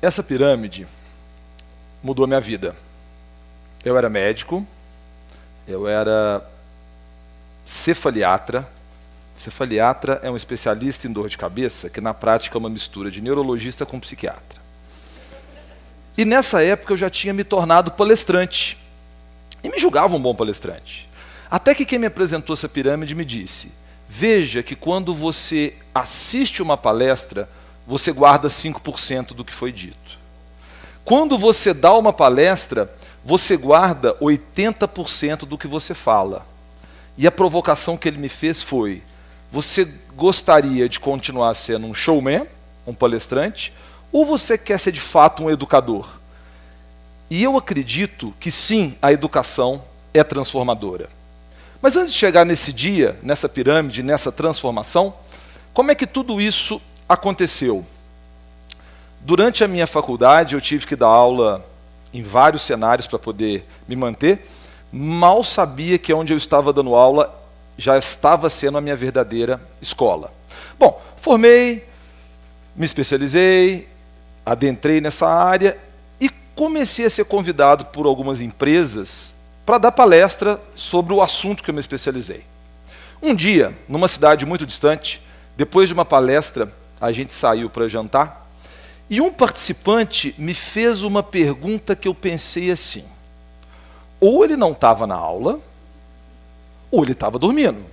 Essa pirâmide mudou a minha vida. Eu era médico, eu era cefaliatra. Cefaliatra é um especialista em dor de cabeça, que na prática é uma mistura de neurologista com psiquiatra. E nessa época eu já tinha me tornado palestrante. E me julgava um bom palestrante. Até que quem me apresentou essa pirâmide me disse: veja que quando você assiste uma palestra, você guarda 5% do que foi dito. Quando você dá uma palestra, você guarda 80% do que você fala. E a provocação que ele me fez foi: você gostaria de continuar sendo um showman, um palestrante, ou você quer ser de fato um educador? E eu acredito que sim, a educação é transformadora. Mas antes de chegar nesse dia, nessa pirâmide, nessa transformação, como é que tudo isso aconteceu? Durante a minha faculdade, eu tive que dar aula em vários cenários para poder me manter. Mal sabia que onde eu estava dando aula já estava sendo a minha verdadeira escola. Bom, formei, me especializei, adentrei nessa área e comecei a ser convidado por algumas empresas para dar palestra sobre o assunto que eu me especializei. Um dia, numa cidade muito distante, depois de uma palestra, a gente saiu para jantar e um participante me fez uma pergunta que eu pensei assim: ou ele não estava na aula, ou ele estava dormindo.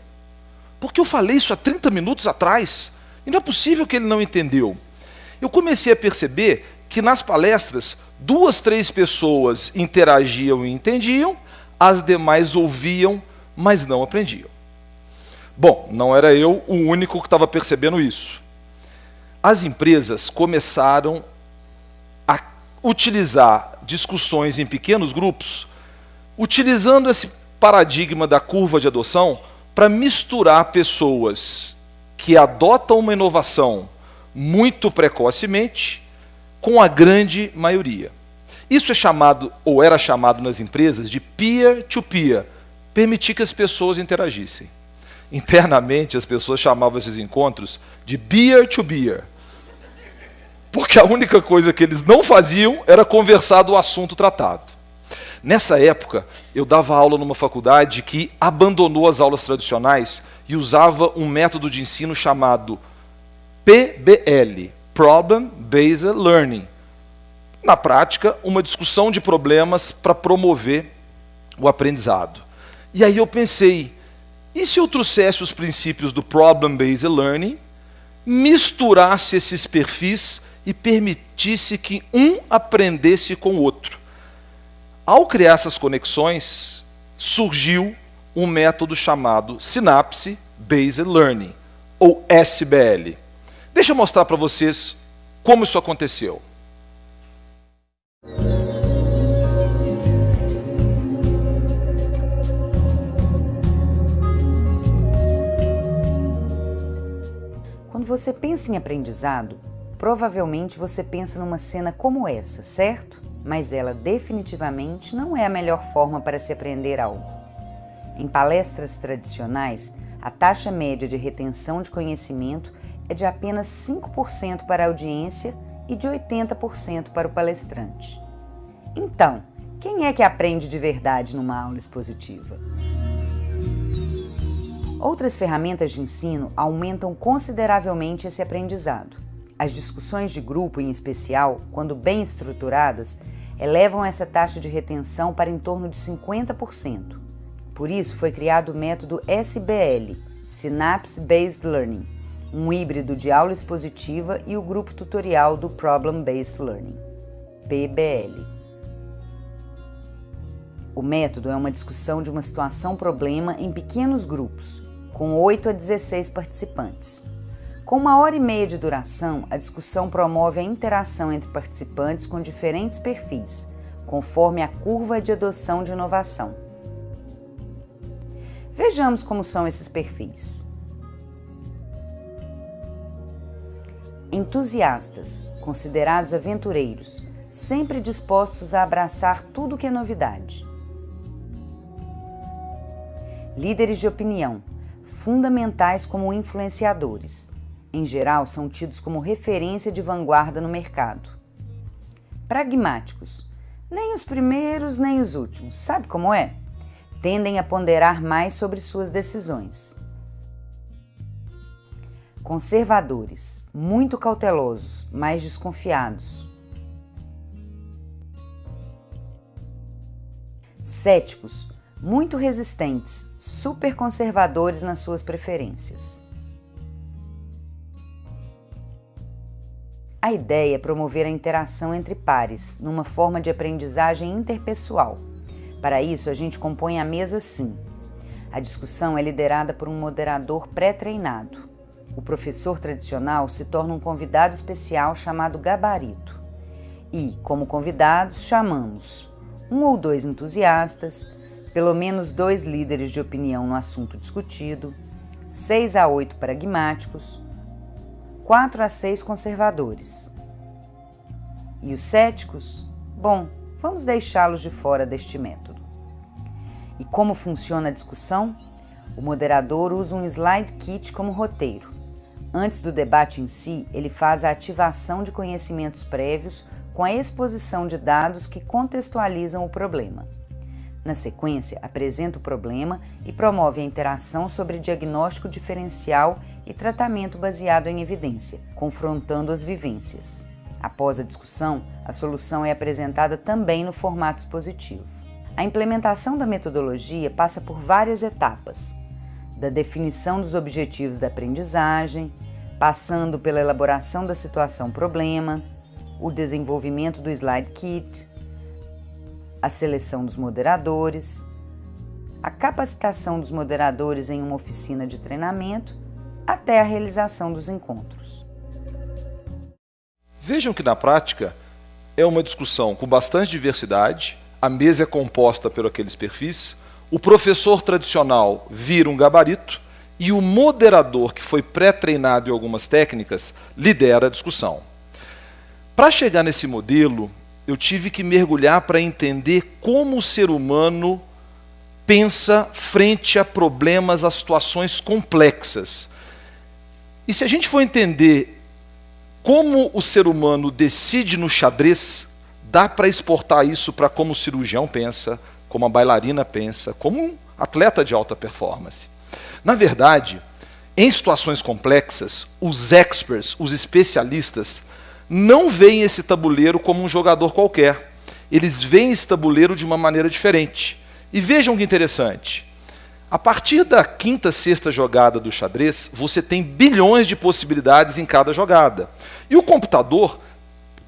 Porque eu falei isso há 30 minutos atrás, e não é possível que ele não entendeu. Eu comecei a perceber que nas palestras, 2, 3 pessoas interagiam e entendiam, as demais ouviam, mas não aprendiam. Bom, não era eu o único que estava percebendo isso. As empresas começaram a utilizar discussões em pequenos grupos, utilizando esse paradigma da curva de adoção para misturar pessoas que adotam uma inovação muito precocemente com a grande maioria. Isso é chamado, ou era chamado nas empresas, de peer-to-peer, permitir que as pessoas interagissem. Internamente, as pessoas chamavam esses encontros de beer-to-beer, porque a única coisa que eles não faziam era conversar do assunto tratado. Nessa época, eu dava aula numa faculdade que abandonou as aulas tradicionais e usava um método de ensino chamado PBL, Problem Based Learning. Na prática, uma discussão de problemas para promover o aprendizado. E aí eu pensei, e se eu trouxesse os princípios do Problem Based Learning, misturasse esses perfis e permitisse que um aprendesse com o outro? Ao criar essas conexões, surgiu um método chamado Synapse Based Learning, ou SBL. Deixa eu mostrar para vocês como isso aconteceu. Quando você pensa em aprendizado, provavelmente você pensa numa cena como essa, certo? Mas ela definitivamente não é a melhor forma para se aprender algo. Em palestras tradicionais, a taxa média de retenção de conhecimento é de apenas 5% para a audiência e de 80% para o palestrante. Então, quem é que aprende de verdade numa aula expositiva? Outras ferramentas de ensino aumentam consideravelmente esse aprendizado. As discussões de grupo, em especial, quando bem estruturadas, elevam essa taxa de retenção para em torno de 50%. Por isso foi criado o método SBL, Synapse Based Learning, um híbrido de aula expositiva e o grupo tutorial do Problem Based Learning, PBL. O método é uma discussão de uma situação-problema em pequenos grupos, com 8 a 16 participantes. Com 1h30 de duração, a discussão promove a interação entre participantes com diferentes perfis, conforme a curva de adoção de inovação. Vejamos como são esses perfis. Entusiastas, considerados aventureiros, sempre dispostos a abraçar tudo que é novidade. Líderes de opinião, fundamentais como influenciadores. Em geral, são tidos como referência de vanguarda no mercado. Pragmáticos. Nem os primeiros, nem os últimos. Sabe como é? Tendem a ponderar mais sobre suas decisões. Conservadores. Muito cautelosos, mais desconfiados. Céticos. Muito resistentes, super conservadores nas suas preferências. A ideia é promover a interação entre pares, numa forma de aprendizagem interpessoal. Para isso, a gente compõe a mesa assim. A discussão é liderada por um moderador pré-treinado. O professor tradicional se torna um convidado especial chamado gabarito. E, como convidados, chamamos 1 ou 2 entusiastas, pelo menos 2 líderes de opinião no assunto discutido, 6 a 8 pragmáticos, 4 a 6 conservadores. E os céticos? Bom, vamos deixá-los de fora deste método. E como funciona a discussão? O moderador usa um slide kit como roteiro. Antes do debate em si, ele faz a ativação de conhecimentos prévios com a exposição de dados que contextualizam o problema. Na sequência, apresenta o problema e promove a interação sobre diagnóstico diferencial e tratamento baseado em evidência, confrontando as vivências. Após a discussão, a solução é apresentada também no formato expositivo. A implementação da metodologia passa por várias etapas, da definição dos objetivos da aprendizagem, passando pela elaboração da situação-problema, o desenvolvimento do slide kit, a seleção dos moderadores, a capacitação dos moderadores em uma oficina de treinamento, até a realização dos encontros. Vejam que na prática é uma discussão com bastante diversidade, a mesa é composta por aqueles perfis, o professor tradicional vira um gabarito e o moderador, que foi pré-treinado em algumas técnicas, lidera a discussão. Para chegar nesse modelo, eu tive que mergulhar para entender como o ser humano pensa frente a problemas, a situações complexas. E se a gente for entender como o ser humano decide no xadrez, dá para exportar isso para como o cirurgião pensa, como a bailarina pensa, como um atleta de alta performance. Na verdade, em situações complexas, os experts, os especialistas, não veem esse tabuleiro como um jogador qualquer. Eles veem esse tabuleiro de uma maneira diferente. E vejam que interessante. A partir da quinta, sexta jogada do xadrez, você tem bilhões de possibilidades em cada jogada. E o computador,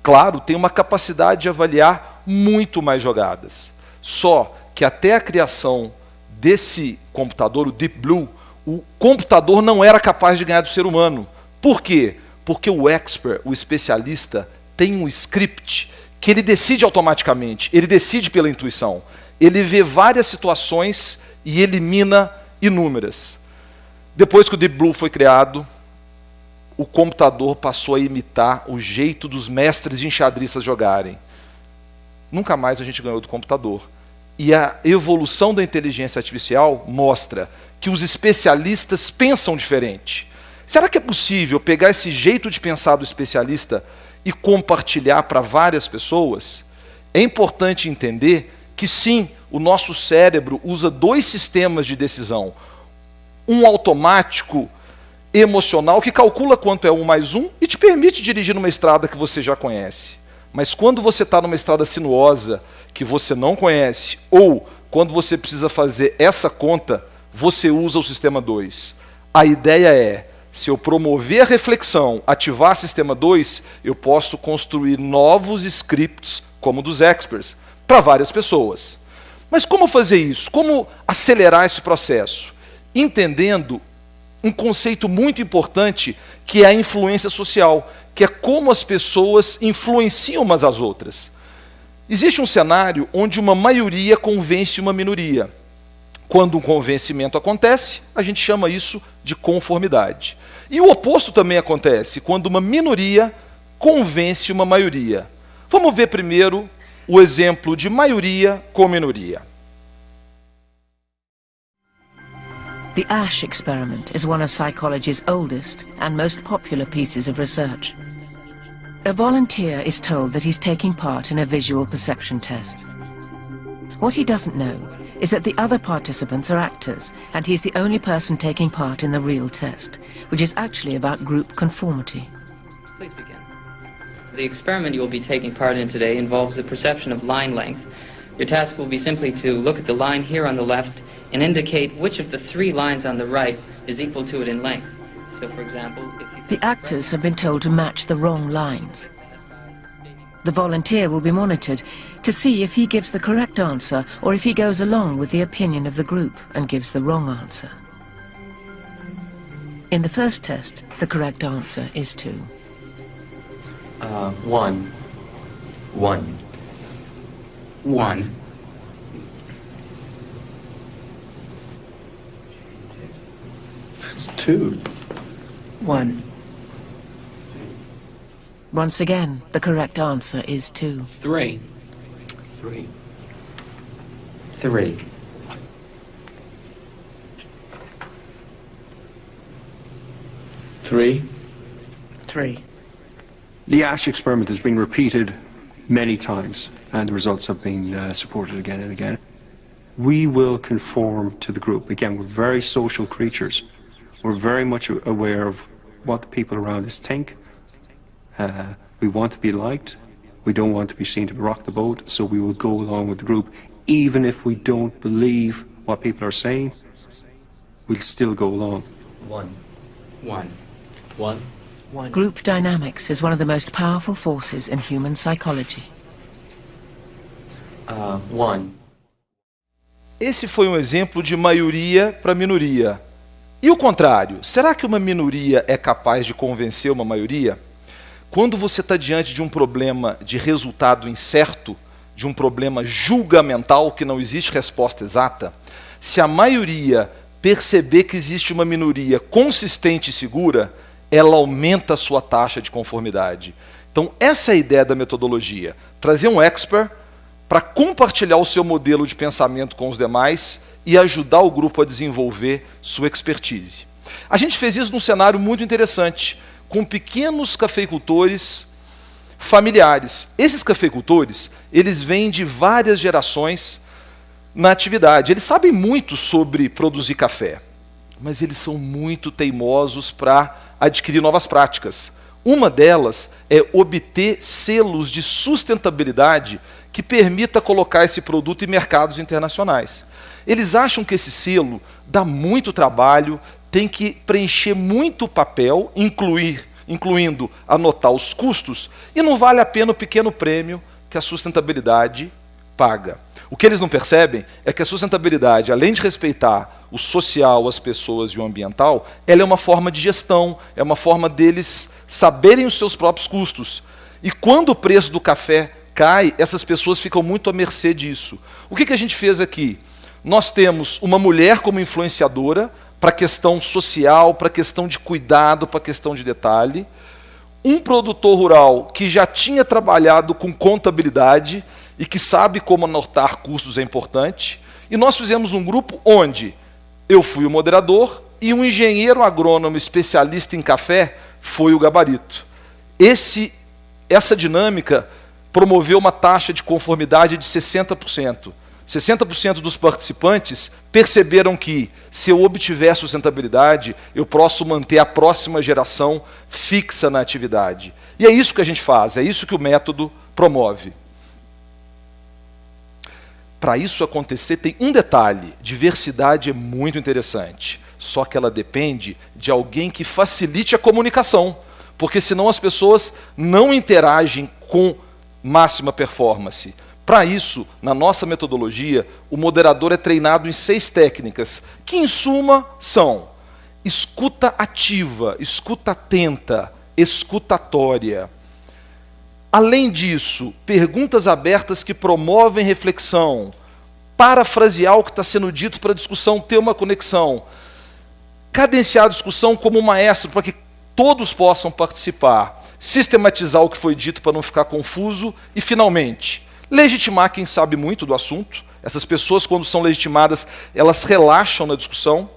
claro, tem uma capacidade de avaliar muito mais jogadas. Só que até a criação desse computador, o Deep Blue, o computador não era capaz de ganhar do ser humano. Por quê? Porque o expert, o especialista, tem um script que ele decide automaticamente, ele decide pela intuição. Ele vê várias situações e elimina inúmeras. Depois que o Deep Blue foi criado, o computador passou a imitar o jeito dos mestres de enxadristas jogarem. Nunca mais a gente ganhou do computador. E a evolução da inteligência artificial mostra que os especialistas pensam diferente. Será que é possível pegar esse jeito de pensar do especialista e compartilhar para várias pessoas? É importante entender que sim, o nosso cérebro usa 2 sistemas de decisão. Um automático emocional que calcula quanto é 1 mais 1 e te permite dirigir numa estrada que você já conhece. Mas quando você está numa estrada sinuosa que você não conhece, ou quando você precisa fazer essa conta, você usa o sistema 2. A ideia é, se eu promover a reflexão, ativar o sistema 2, eu posso construir novos scripts, como dos experts, para várias pessoas. Mas como fazer isso? Como acelerar esse processo? Entendendo um conceito muito importante, que é a influência social, que é como as pessoas influenciam umas às outras. Existe um cenário onde uma maioria convence uma minoria. Quando um convencimento acontece, a gente chama isso de conformidade. E o oposto também acontece, quando uma minoria convence uma maioria. Vamos ver primeiro o exemplo de maioria com minoria. The Asch experiment is one of psychology's oldest and most popular pieces of research. A volunteer is told that he's taking part in a visual perception test. What he doesn't know is that the other participants are actors, and he's the only person taking part in the real test, which is actually about group conformity. Please begin. The experiment you will be taking part in today involves the perception of line length. Your task will be simply to look at the line here on the left and indicate which of the 3 lines on the right is equal to it in length. So, for example, if you think The actors have been told to match the wrong lines. The volunteer will be monitored to see if he gives the correct answer or if he goes along with the opinion of the group and gives the wrong answer. In the first test, the correct answer is 2. 1. 1. 1. 2. 1. Once again, the correct answer is 2. 3. 3. 3. 3. 3. The ASH experiment has been repeated many times, and the results have been supported again and again. We will conform to the group. Again, we're very social creatures. We're very much aware of what the people around us think. We want to be liked. We don't want to be seen to rock the boat, so we will go along with the group. Even if we don't believe what people are saying, we'll still go along. 1. 1. 1. Group dynamics is one of the most powerful forces in human psychology. 1. Esse foi um exemplo de maioria para minoria. E o contrário, será que uma minoria é capaz de convencer uma maioria? Quando você está diante de um problema de resultado incerto, de um problema julgamental que não existe resposta exata, se a maioria perceber que existe uma minoria consistente e segura, ela aumenta a sua taxa de conformidade. Então essa é a ideia da metodologia, trazer um expert para compartilhar o seu modelo de pensamento com os demais e ajudar o grupo a desenvolver sua expertise. A gente fez isso num cenário muito interessante, com pequenos cafeicultores familiares. Esses cafeicultores, eles vêm de várias gerações na atividade. Eles sabem muito sobre produzir café, mas eles são muito teimosos para adquirir novas práticas. Uma delas é obter selos de sustentabilidade que permita colocar esse produto em mercados internacionais. Eles acham que esse selo dá muito trabalho, tem que preencher muito papel, incluindo anotar os custos, e não vale a pena o pequeno prêmio que a sustentabilidade paga. O que eles não percebem é que a sustentabilidade, além de respeitar o social, as pessoas e o ambiental, ela é uma forma de gestão, é uma forma deles saberem os seus próprios custos. E quando o preço do café cai, essas pessoas ficam muito à mercê disso. O que a gente fez aqui? Nós temos uma mulher como influenciadora para a questão social, para a questão de cuidado, para a questão de detalhe. Um produtor rural que já tinha trabalhado com contabilidade e que sabe como anotar custos é importante. E nós fizemos um grupo onde eu fui o moderador e um engenheiro agrônomo especialista em café foi o gabarito. Essa dinâmica promoveu uma taxa de conformidade de 60%. 60% dos participantes perceberam que, se eu obtiver sustentabilidade, eu posso manter a próxima geração fixa na atividade. E é isso que a gente faz, é isso que o método promove. Para isso acontecer, tem um detalhe: diversidade é muito interessante, só que ela depende de alguém que facilite a comunicação, porque senão as pessoas não interagem com máxima performance. Para isso, na nossa metodologia, o moderador é treinado em 6 técnicas, que em suma são escuta ativa, escuta atenta, escutatória. Além disso, perguntas abertas que promovem reflexão, parafrasear o que está sendo dito para a discussão ter uma conexão, cadenciar a discussão como um maestro para que todos possam participar, sistematizar o que foi dito para não ficar confuso e, finalmente, legitimar quem sabe muito do assunto. Essas pessoas, quando são legitimadas, elas relaxam na discussão.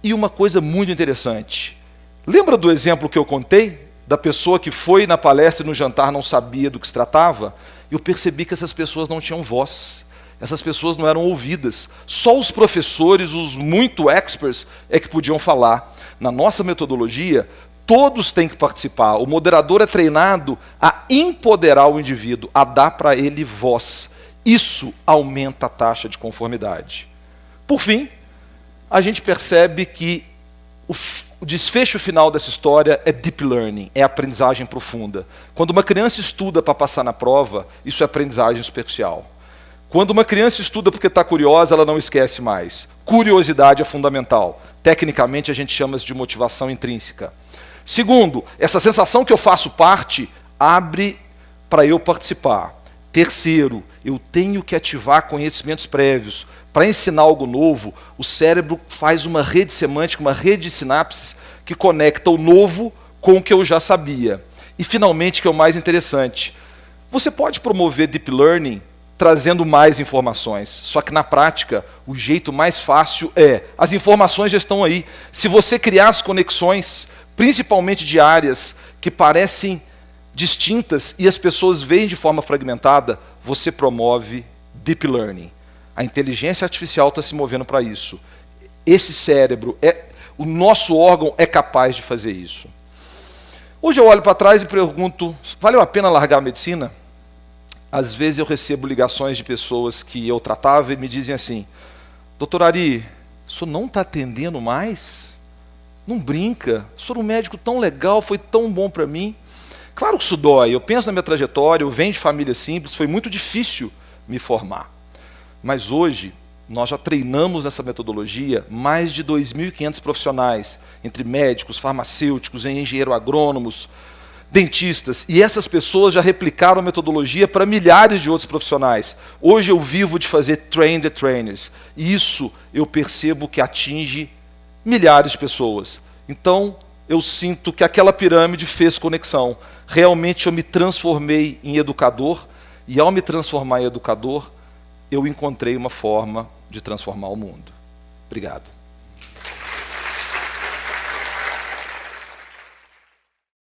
E uma coisa muito interessante, lembra do exemplo que eu contei da pessoa que foi na palestra e no jantar não sabia do que se tratava, eu percebi que essas pessoas não tinham voz. Essas pessoas não eram ouvidas. Só os professores, os muito experts, é que podiam falar. Na nossa metodologia, todos têm que participar. O moderador é treinado a empoderar o indivíduo, a dar para ele voz. Isso aumenta a taxa de conformidade. Por fim, a gente percebe que o desfecho final dessa história é deep learning, é aprendizagem profunda. Quando uma criança estuda para passar na prova, isso é aprendizagem superficial. Quando uma criança estuda porque está curiosa, ela não esquece mais. Curiosidade é fundamental. Tecnicamente, a gente chama isso de motivação intrínseca. Segundo, essa sensação que eu faço parte abre para eu participar. Terceiro, eu tenho que ativar conhecimentos prévios. Para ensinar algo novo, o cérebro faz uma rede semântica, uma rede de sinapses que conecta o novo com o que eu já sabia. E, finalmente, que é o mais interessante, você pode promover deep learning trazendo mais informações. Só que, na prática, o jeito mais fácil é, as informações já estão aí. Se você criar as conexões, principalmente de áreas que parecem distintas e as pessoas veem de forma fragmentada, você promove deep learning. A inteligência artificial está se movendo para isso. Esse cérebro, o nosso órgão é capaz de fazer isso. Hoje eu olho para trás e pergunto, valeu a pena largar a medicina? Às vezes eu recebo ligações de pessoas que eu tratava e me dizem assim, doutor Ari, o senhor não está atendendo mais? Não brinca, o senhor é um médico tão legal, foi tão bom para mim. Claro que isso dói, eu penso na minha trajetória, eu venho de família simples, foi muito difícil me formar. Mas hoje, nós já treinamos essa metodologia mais de 2.500 profissionais, entre médicos, farmacêuticos, engenheiros agrônomos, dentistas, e essas pessoas já replicaram a metodologia para milhares de outros profissionais. Hoje eu vivo de fazer train the trainers, e isso eu percebo que atinge milhares de pessoas. Então, eu sinto que aquela pirâmide fez conexão. Realmente eu me transformei em educador, e ao me transformar em educador, eu encontrei uma forma de transformar o mundo. Obrigado.